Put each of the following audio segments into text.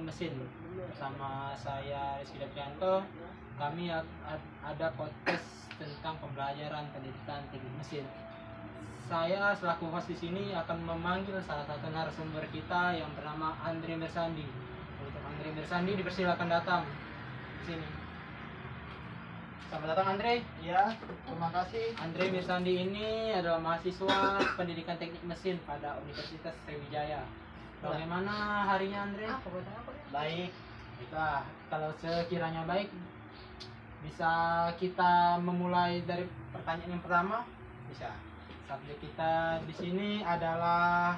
mesin. Bersama saya Rizky Daprianto, kami ada podcast tentang pembelajaran pendidikan teknik mesin. Saya selaku host di sini akan memanggil salah satu narasumber kita yang bernama Andre Mirsandi. Untuk Andre Mirsandi dipersilakan datang di sini. Selamat datang Andre. Ya, terima kasih. Andre Mirsandi ini adalah mahasiswa pendidikan teknik mesin pada Universitas Sriwijaya. Bagaimana harinya Andre? Baik. Baiklah, kalau sekiranya baik, bisa kita memulai dari pertanyaan yang pertama? Bisa. Subjek kita di sini adalah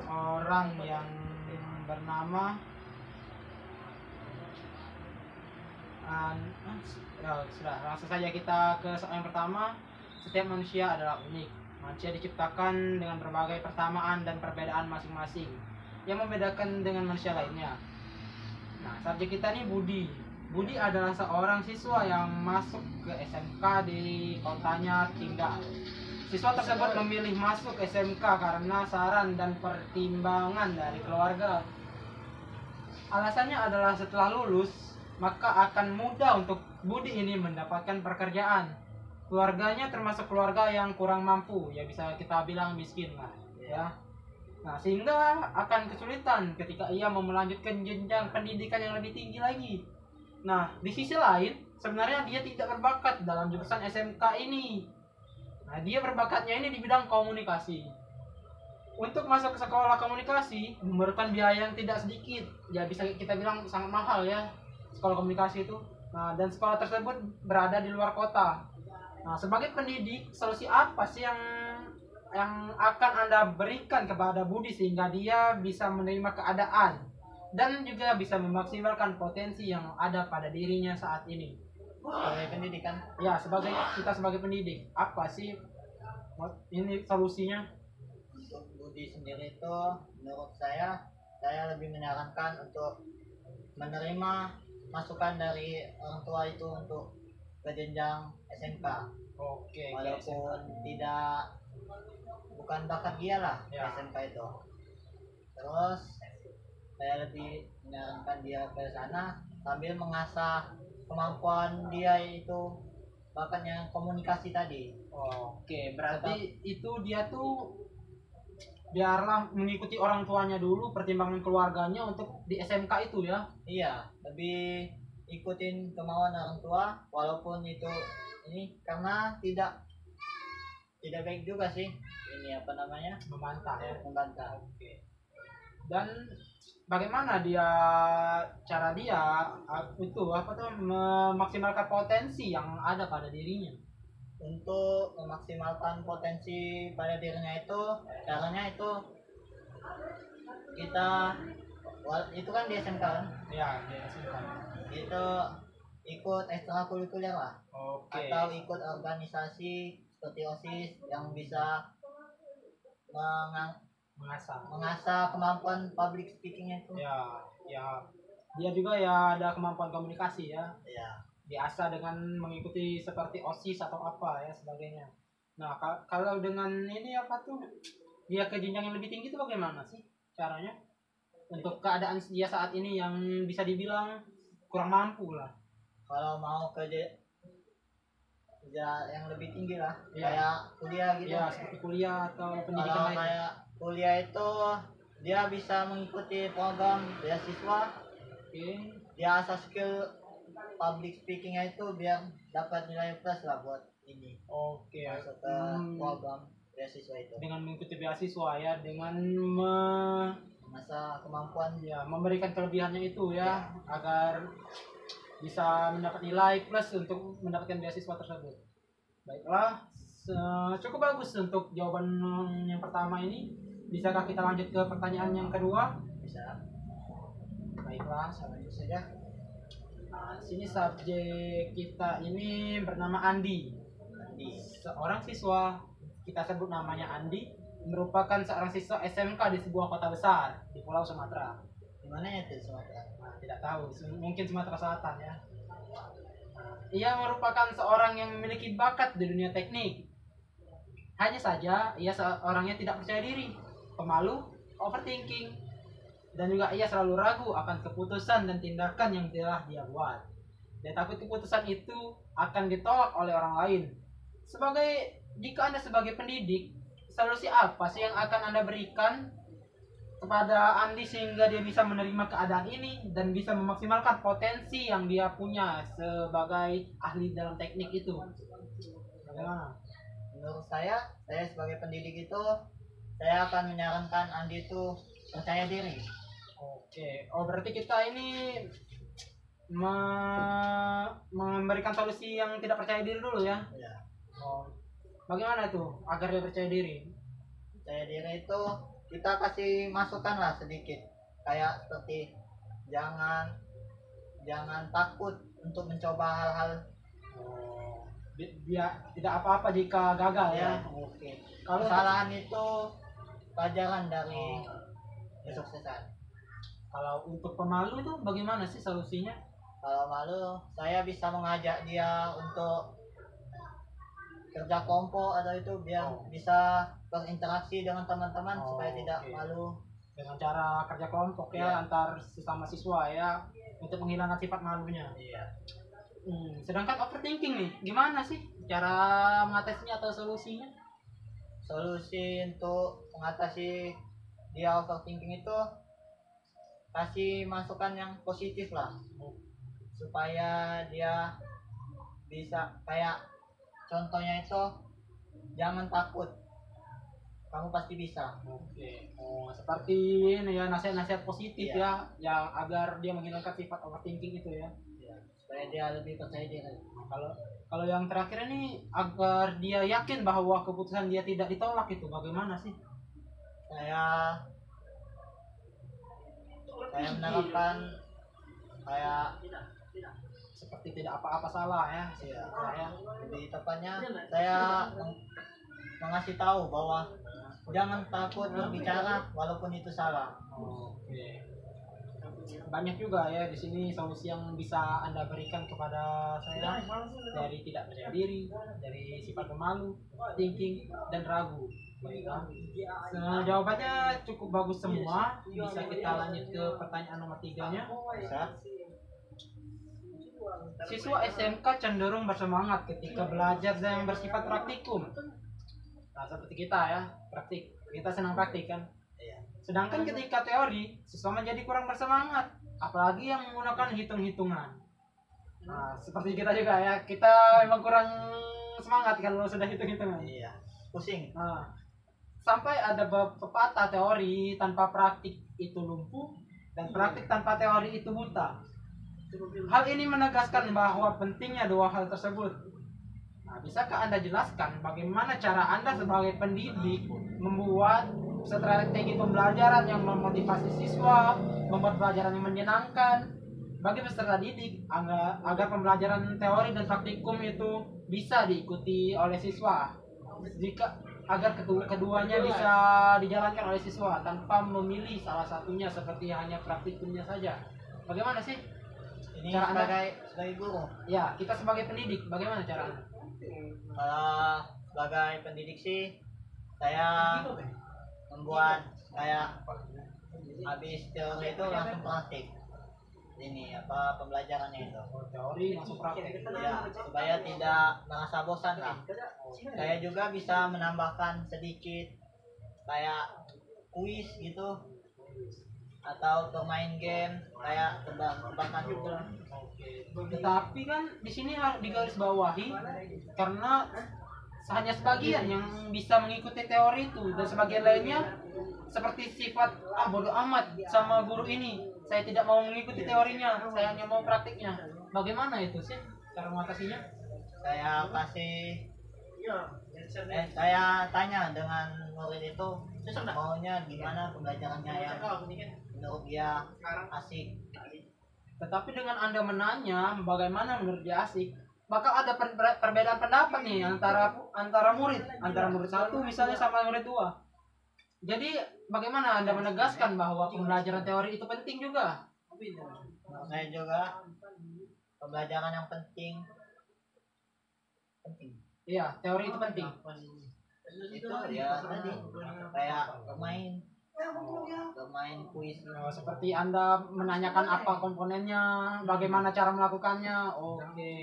orang yang bernama sudah, langsung saja kita ke soal yang pertama. Setiap manusia adalah unik. Manusia diciptakan dengan berbagai persamaan dan perbedaan masing-masing yang membedakan dengan manusia lainnya. Nah, subjek kita ini Budi. Budi adalah seorang siswa yang masuk ke SMK di kotanya Tinggal. Siswa tersebut memilih masuk SMK karena saran dan pertimbangan dari keluarga. Alasannya adalah setelah lulus, maka akan mudah untuk Budi ini mendapatkan pekerjaan. Keluarganya termasuk keluarga yang kurang mampu, ya bisa kita bilang miskin lah, ya. Nah, sehingga akan kesulitan ketika ia mau melanjutkan jenjang pendidikan yang lebih tinggi lagi. Nah, di sisi lain, sebenarnya dia tidak berbakat dalam jurusan SMK ini. Nah, dia berbakatnya ini di bidang komunikasi. Untuk masuk ke sekolah komunikasi memerlukan biaya yang tidak sedikit. Ya bisa kita bilang sangat mahal ya, sekolah komunikasi itu. Nah, dan sekolah tersebut berada di luar kota. Nah, sebagai pendidik, solusi apa sih yang akan Anda berikan kepada Budi sehingga dia bisa menerima keadaan dan juga bisa memaksimalkan potensi yang ada pada dirinya saat ini? Sebagai pendidikan. Ya, kita sebagai pendidik, apa sih ini solusinya? Untuk Budi sendiri itu, menurut saya lebih menyarankan untuk menerima masukan dari orang tua itu untuk ke jenjang SMK. Oke, Walaupun bukan bakat dia lah ya. SMK itu. Terus saya lebih menyarankan dia ke sana sambil mengasah kemampuan dia itu bakatnya komunikasi tadi. Oke, berarti itu dia tuh biarlah mengikuti orang tuanya dulu, pertimbangan keluarganya untuk di SMK itu ya. Iya, lebih ikutin kemauan orang tua walaupun itu ini karena tidak baik juga sih. Ini apa namanya? Membantah ya. Membantah. Oke. Dan bagaimana cara dia itu memaksimalkan potensi yang ada pada dirinya? Untuk memaksimalkan potensi pada dirinya itu caranya itu itu kan di SMK kan? Ya, di SMK. Itu ikut ekstrakurikuler lah. Oke. Atau ikut organisasi seperti OSIS yang bisa mengasah kemampuan public speakingnya itu. Ya. Dia juga ya ada kemampuan komunikasi ya. Ya. Biasa dengan mengikuti seperti OSIS atau apa ya sebagainya. Nah, kalau dengan ini dia ke jenjang yang lebih tinggi itu bagaimana sih caranya? Untuk keadaan dia saat ini yang bisa dibilang kurang mampu lah. Kalau mau ke yang lebih tinggi lah, ya. Kayak kuliah gitu. Ya, seperti kuliah atau pendidikan lain. Kayak kuliah itu dia bisa mengikuti program beasiswa. Oke. Dia asah skill public speakingnya itu biar dapat nilai plus lah buat ini. Oke. Masuk ke program beasiswa itu. Dengan mengikuti beasiswa ya, dengan mengasah kemampuan ya, memberikan kelebihannya itu ya, agar bisa mendapat nilai plus untuk mendapatkan beasiswa tersebut. Baiklah, cukup bagus untuk jawaban yang pertama ini. Bisakah kita lanjut ke pertanyaan yang kedua? Bisa. Baiklah, saya lanjut saja. Nah, sini subjek kita ini bernama Andi. Seorang siswa, kita sebut namanya Andi, merupakan seorang siswa SMK di sebuah kota besar di Pulau Sumatera. Di mana ya itu Sumatera? Nah, tidak tahu, mungkin Sumatera Selatan ya. Ia merupakan seorang yang memiliki bakat di dunia teknik. Hanya saja ia seorangnya tidak percaya diri, pemalu, overthinking. dan juga ia selalu ragu akan keputusan dan tindakan yang telah dia buat. Dia takut keputusan itu akan ditolak oleh orang lain. Jika Anda sebagai pendidik, solusi apa sih yang akan Anda berikan kepada Andi sehingga dia bisa menerima keadaan ini dan bisa memaksimalkan potensi yang dia punya sebagai ahli dalam teknik itu? Bagaimana? Menurut saya sebagai pendidik itu, saya akan menyarankan Andi itu percaya diri. Oke, berarti kita ini memberikan solusi yang tidak percaya diri dulu ya? Ya. Bagaimana itu agar dia percaya diri? Percaya diri itu kita kasih masukan lah sedikit, kayak seperti jangan takut untuk mencoba hal-hal. Dia tidak apa-apa jika gagal ya. Oke. Kalau kesalahan itu pelajaran dari kesuksesan. Kalau untuk pemalu tuh bagaimana sih solusinya? Kalau malu, saya bisa mengajak dia untuk kerja kelompok atau itu biar bisa berinteraksi dengan teman-teman supaya tidak malu. Dengan cara kerja kelompok ya antar sesama siswa ya, untuk menghilangkan sifat malunya. Iya. Sedangkan overthinking nih, gimana sih cara mengatasinya atau solusinya? Solusi untuk mengatasi dia overthinking itu kasih masukan yang positif lah, supaya dia bisa, kayak contohnya itu jangan takut, kamu pasti bisa. Oke. Seperti ini ya, nasihat-nasihat positif ya, yang agar dia menghilangkan sifat overthinking itu ya. Supaya dia lebih percaya diri. Kalau yang terakhir ini agar dia yakin bahwa keputusan dia tidak ditolak itu bagaimana sih? Saya menerapkan kayak seperti tidak apa-apa salah ya. Saya lebih tepatnya saya mengasih tahu bahwa jangan takut berbicara walaupun itu salah. Oke. Banyak juga ya di sini solusi yang bisa Anda berikan kepada saya, dari tidak percaya diri, dari sifat pemalu, thinking, dan ragu. Jawabannya cukup bagus semua. Bisa kita lanjut ke pertanyaan nomor 3-nya. Siswa SMK cenderung bersemangat ketika belajar yang bersifat praktikum. Nah, seperti kita ya, praktik. Kita senang praktik kan. Sedangkan ketika teori, siswa menjadi kurang bersemangat, apalagi yang menggunakan hitung-hitungan. Nah, seperti kita juga ya, kita memang kurang semangat kalau sudah hitung-hitungan. Iya, pusing. Nah, sampai ada pepatah, teori tanpa praktik itu lumpuh, dan praktik tanpa teori itu buta. Hal ini menegaskan bahwa pentingnya dua hal tersebut. Nah, bisakah Anda jelaskan bagaimana cara Anda sebagai pendidik membuat strategi pembelajaran yang memotivasi siswa, membuat pelajaran yang menyenangkan bagi peserta didik agar pembelajaran teori dan praktikum itu bisa diikuti oleh siswa, agar keduanya bisa dijalankan oleh siswa tanpa memilih salah satunya seperti hanya praktikumnya saja. Bagaimana sih ini cara sebagai guru? Ya, kita sebagai pendidik, bagaimana cara Anda? Sebagai pendidik sih, saya membuat kayak habis teori itu langsung praktik. Ini pembelajarannya itu. Teori langsung praktik. Ya, supaya tidak merasa bosan lah. Saya juga bisa menambahkan sedikit kayak kuis gitu, atau bermain game kayak tebak-tebakan juga. Tetapi kan di sini harus digarisbawahi karena hanya sebagian yang bisa mengikuti teori itu, dan sebagian lainnya seperti sifat bodoh amat sama guru ini, saya tidak mau mengikuti teorinya, saya hanya mau praktiknya. Bagaimana itu sih cara mengatasinya? Saya saya tanya dengan murid itu maunya gimana pembelajarannya yang menurut dia asik. Tetapi dengan Anda menanya bagaimana menurut dia asik, bakal ada perbedaan pendapat nih antara murid satu misalnya sama murid dua. Jadi bagaimana Anda menegaskan bahwa pembelajaran teori itu penting juga? Saya juga pembelajaran yang penting. Iya, teori itu penting. Itu ya tadi kayak bermain bermain kuis. Seperti Anda menanyakan apa komponennya, bagaimana cara melakukannya. Oke.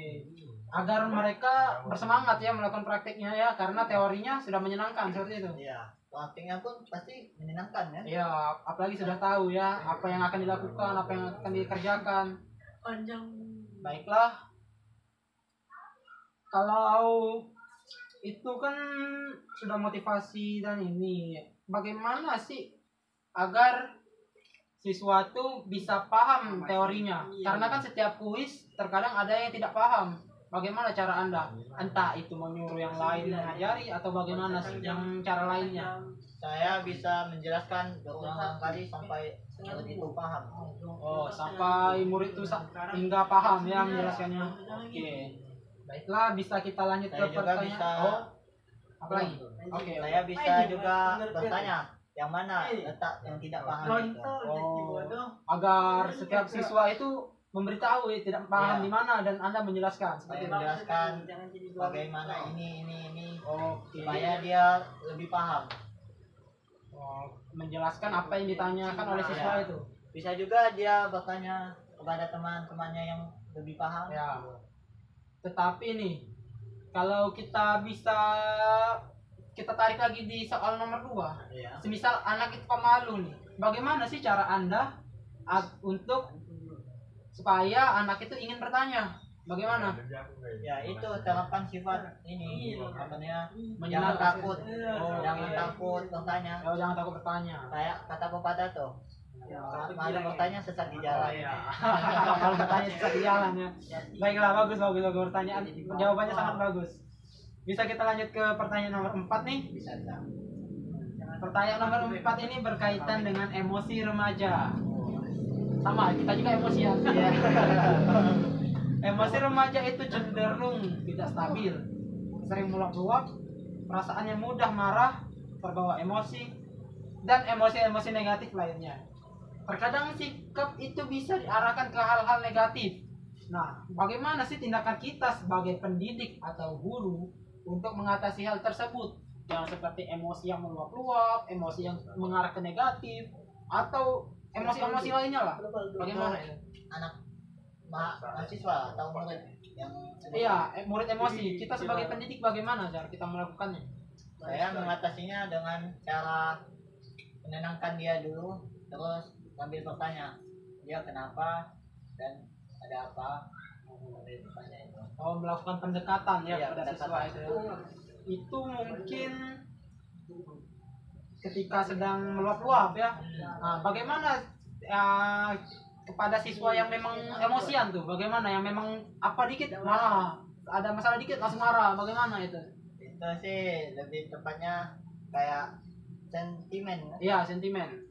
Agar mereka bersemangat ya melakukan praktiknya ya, karena teorinya sudah menyenangkan seperti itu. Iya, praktiknya pun pasti menyenangkan ya. Iya, apalagi sudah tahu ya apa yang akan dilakukan, apa yang akan dikerjakan. Baiklah. Kalau itu kan sudah motivasi dan ini, bagaimana sih agar siswa itu bisa paham teorinya? Karena kan setiap kuis terkadang ada yang tidak paham. Bagaimana cara Anda? Entah itu menyuruh yang lain mengajari atau bagaimana sih yang cara lainnya? Saya bisa menjelaskan berulang kali sampai murid itu paham. Oh, sampai murid itu hingga paham ya menjelaskannya. Oke. Baiklah, bisa kita lanjut ke Saya juga pertanyaan. bisa. Oh, apa lagi? Oke. Saya bisa juga bertanya yang mana letak yang tidak paham itu. Oh, agar setiap siswa itu memberitahu ya, tidak paham Ya. di mana dan Anda menjelaskan Saya seperti itu. menjelaskan bagaimana ini Oke. supaya dia lebih paham. Oh, menjelaskan apa yang ditanyakan oleh siswa Ya. itu. Bisa juga dia bertanya kepada teman-temannya yang lebih paham. Ya. Tetapi nih, kalau kita bisa kita tarik lagi di soal nomor 2. Ya. Semisal anak itu pemalu nih, bagaimana sih cara Anda untuk supaya anak itu ingin bertanya? Bagaimana? Ya itu terapkan sifat ini apa namanya? Jangan Menyenangkan. takut, Oh, jangan oke. takut bertanya. Oh, jangan takut bertanya. Kayak kata pepatah tuh, malu bertanya sesat di jalan. Iya. Kalau bertanya sesat di jalan ya. Baiklah, bagus pertanyaan. Jawabannya sangat bagus. Bisa kita lanjut ke pertanyaan nomor 4 nih. Bisa. Pertanyaan nomor 4 ini berkaitan dengan emosi remaja. Sama, kita juga emosian. Iya. Emosi remaja itu cenderung tidak stabil, sering meluap-luap, perasaannya mudah marah, terbawa emosi, dan emosi-emosi negatif lainnya. Terkadang sikap itu bisa diarahkan ke hal-hal negatif. Nah, bagaimana sih tindakan kita sebagai pendidik atau guru untuk mengatasi hal tersebut? Yang seperti emosi yang meluap-luap, emosi yang mengarah ke negatif, atau emosi-emosi lainnya lah. Bagaimana itu? Anak mahasiswa atau murid yang Iya, murid emosi. Kita sebagai pendidik bagaimana cara kita melakukannya? saya mengatasinya dengan cara menenangkan dia dulu, terus sambil bertanya dia kenapa dan ada apa. Sambil bertanya itu. Oh, melakukan pendekatan ya Iya, pada siswa itu. Itu mungkin ketika sedang meluap-luap ya. Nah, bagaimana kepada siswa yang memang emosian tuh? Bagaimana yang memang apa dikit marah, ada masalah dikit langsung marah, bagaimana itu? Itu sih lebih tepatnya kayak sentimen. Iya, sentimen.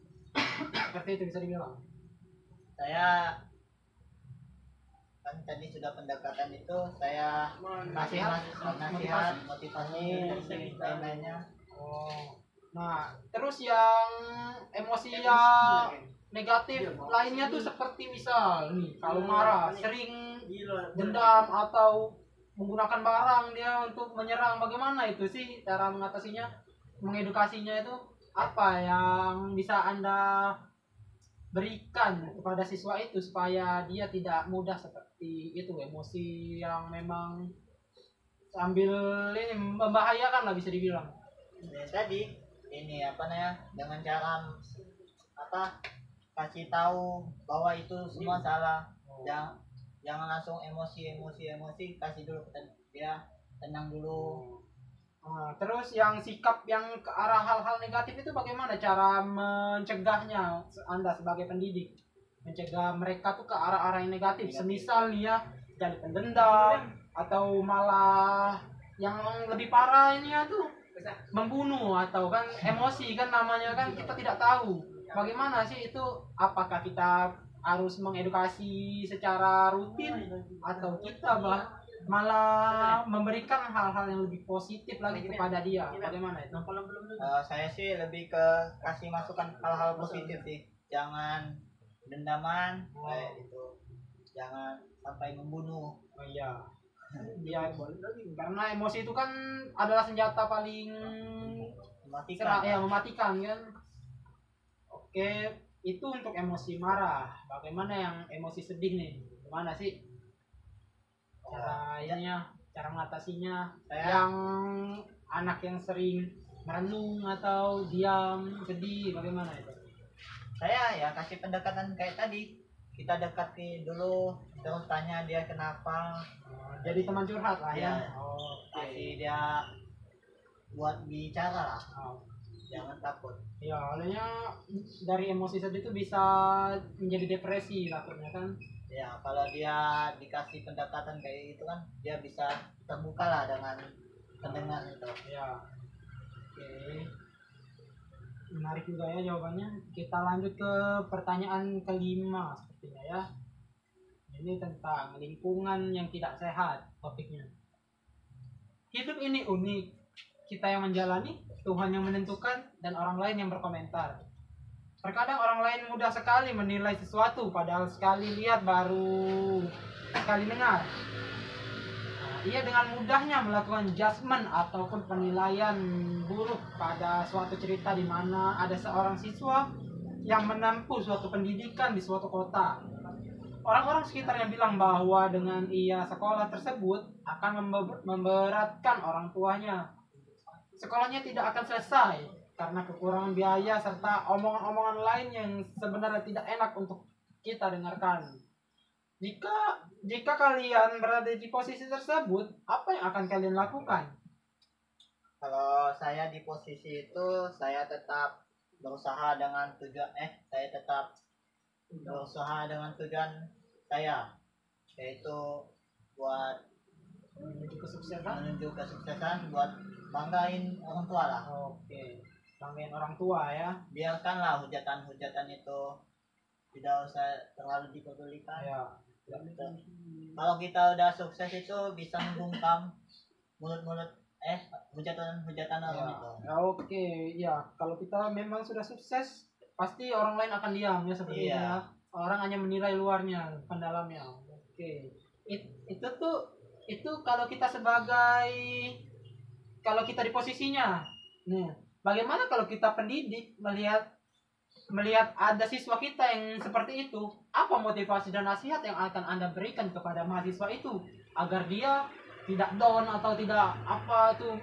Seperti itu bisa dibilang. Saya kan tadi sudah pendekatan itu, saya nasihat, motivasi dan lainnya. Oh. Nah, terus yang emosi yang negatif lainnya tuh seperti misal nih, kalau marah sering dendam atau menggunakan barang dia untuk menyerang. Bagaimana itu sih cara mengatasinya, mengedukasinya itu apa yang bisa Anda berikan kepada siswa itu supaya dia tidak mudah seperti itu, emosi yang memang sambil ini membahayakan lah bisa dibilang. Ya, tadi ini apa namanya, dengan cara apa, kasih tahu bahwa itu semua salah. Jangan langsung emosi, kasih dulu dia tenang dulu. Nah, terus yang sikap yang ke arah hal-hal negatif itu bagaimana cara mencegahnya Anda sebagai pendidik? Mencegah mereka tuh ke arah-arah yang negatif. Semisal nih ya, jadi pendendam atau malah yang lebih parah ini ya tuh membunuh atau kan emosi kan namanya kan kita tidak tahu. Bagaimana sih itu? Apakah kita harus mengedukasi secara rutin atau kita malah memberikan hal-hal yang lebih positif lagi kepada dia? Bagaimana itu? Saya sih lebih ke kasih masukan hal-hal positif sih. Jangan dendaman kayak itu. Jangan sampai membunuh. Oh iya. Iya, karena emosi itu kan adalah senjata paling Mematikan. mematikan kan. Oke, itu untuk emosi marah. Bagaimana yang emosi sedih nih? Gimana sih caranya, cara mengatasinya? Saya Yang anak yang sering merenung atau diam, sedih, bagaimana itu? saya ya kasih pendekatan kayak tadi, kita dekati dulu terus tanya dia kenapa. Jadi teman curhat lah ya. Iya. Oke. Kasih dia buat bicara lah, Oh, jangan takut. ya, soalnya dari emosi sedih itu bisa menjadi depresi takutnya kan. Ya kalau dia dikasih pendekatan kayak gitu kan dia bisa terbuka lah dengan pendengar itu. Ya, oke. Menarik juga ya jawabannya. Kita lanjut ke pertanyaan kelima sepertinya ya. Ini tentang lingkungan yang tidak sehat topiknya. Hidup ini unik. Kita yang menjalani, Tuhan yang menentukan, dan orang lain yang berkomentar. Terkadang orang lain mudah sekali menilai sesuatu, padahal sekali lihat baru sekali dengar. Nah, ia dengan mudahnya melakukan judgement ataupun penilaian buruk pada suatu cerita di mana ada seorang siswa yang menempuh suatu pendidikan di suatu kota. Orang-orang sekitar yang bilang bahwa dengan ia sekolah tersebut akan memberatkan orang tuanya. Sekolahnya tidak akan selesai karena kekurangan biaya serta omongan-omongan lain yang sebenarnya tidak enak untuk kita dengarkan. Jika kalian berada di posisi tersebut, apa yang akan kalian lakukan? Kalau saya di posisi itu saya tetap berusaha dengan tujuan saya tetap berusaha dengan tujuan saya, yaitu buat Menuju kesuksesan? menuju kesuksesan, buat banggain orang tua lah. Oke, banggain orang tua ya. Biarkanlah hujatan-hujatan itu tidak usah terlalu dipedulikan. Ya. Kalau kita udah sukses itu bisa membungkam mulut-mulut hujatan-hujatan orang Ya. itu. Ya, oke, ya. Kalau kita memang sudah sukses, pasti orang lain akan diam ya seperti itu Iya. ya. Orang hanya menilai luarnya, bukan dalamnya. Oke. Itu kalau kita kalau kita di posisinya. Nih, bagaimana kalau kita pendidik melihat ada siswa kita yang seperti itu, apa motivasi dan nasihat yang akan Anda berikan kepada mahasiswa itu agar dia tidak down atau tidak apa tuh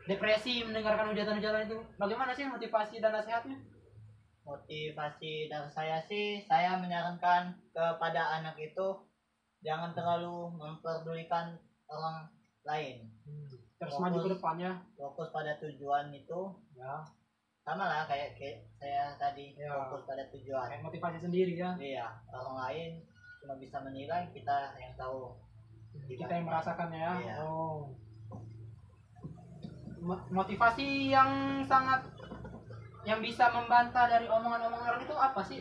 depresi mendengarkan hujatan-hujatan itu? Bagaimana sih motivasi dan nasihatnya? Motivasi dari saya sih, saya menyarankan kepada anak itu jangan terlalu memperdulikan orang lain. Terus maju ke depannya. Fokus pada tujuan itu, Ya, sama lah kayak saya tadi, Ya. fokus pada tujuan. kayak motivasi sendiri ya. Iya, orang lain cuma bisa menilai, kita yang tahu. Kita yang merasakannya ya. Iya. Oh. Motivasi yang bisa membantah dari omongan-omongan orang itu apa sih?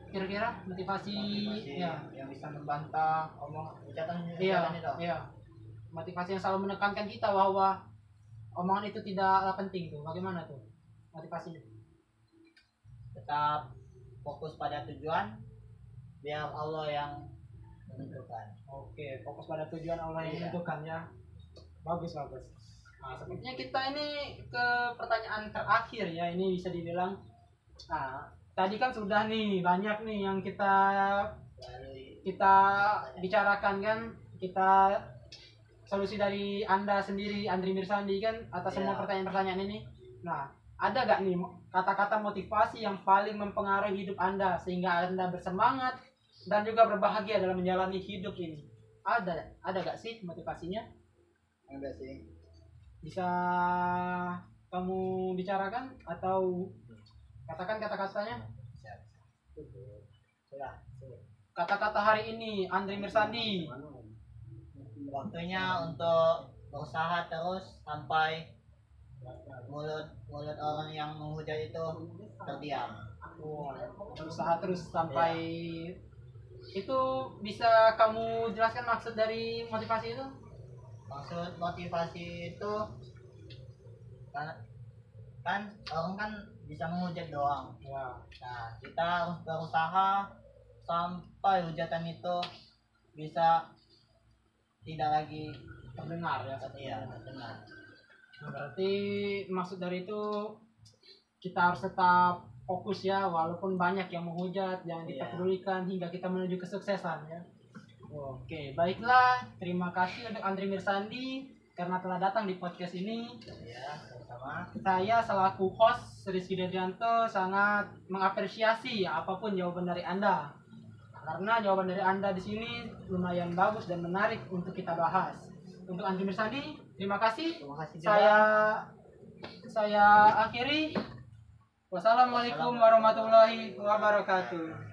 Kira-kira motivasi ya yang bisa membantah ucapan iya itu. iya motivasi yang selalu menekankan kita bahwa omongan itu tidaklah penting tuh. Bagaimana tuh motivasinya? Tetap fokus pada tujuan, biar Allah yang menentukan. Oke, fokus pada tujuan Allah yang Iya. menentukan ya. Bagus. Nah, sepertinya kita ini ke pertanyaan terakhir ya. Ini bisa dibilang. Nah, tadi kan sudah nih banyak nih yang kita bicarakan kan. Kita solusi dari Anda sendiri, Andri Mirsandi kan atas semua Iya. pertanyaan-pertanyaan ini. Nah, ada gak nih kata-kata motivasi yang paling mempengaruhi hidup Anda sehingga Anda bersemangat dan juga berbahagia dalam menjalani hidup ini? Ada gak sih motivasinya? Enggak sih. Bisa kamu bicarakan atau katakan kata-katanya? Sudah. Kata-kata hari ini Andri Mirsandi. Waktunya untuk berusaha terus sampai mulut orang yang menghujat itu terdiam. Berusaha terus sampai itu. Bisa kamu jelaskan maksud dari motivasi itu? Maksud motivasi itu kan orang kan bisa menghujat doang. Ya. Nah, kita harus berusaha sampai hujatan itu bisa tidak lagi Terdengar ya. iya terdengar. Nah, berarti maksud dari itu kita harus tetap fokus ya, walaupun banyak yang menghujat, jangan kita Iya. pedulikan hingga kita menuju kesuksesan ya. Oke, baiklah. Terima kasih untuk Andri Mirsandi karena telah datang di podcast ini. Ya, sama-sama. Saya selaku host Rizky Dedrianto sangat mengapresiasi apapun jawaban dari Anda. Karena jawaban dari Anda di sini lumayan bagus dan menarik untuk kita bahas. Untuk Andri Mirsandi, terima kasih. Terima kasih juga. Saya akhiri. Wassalamualaikum warahmatullahi wabarakatuh.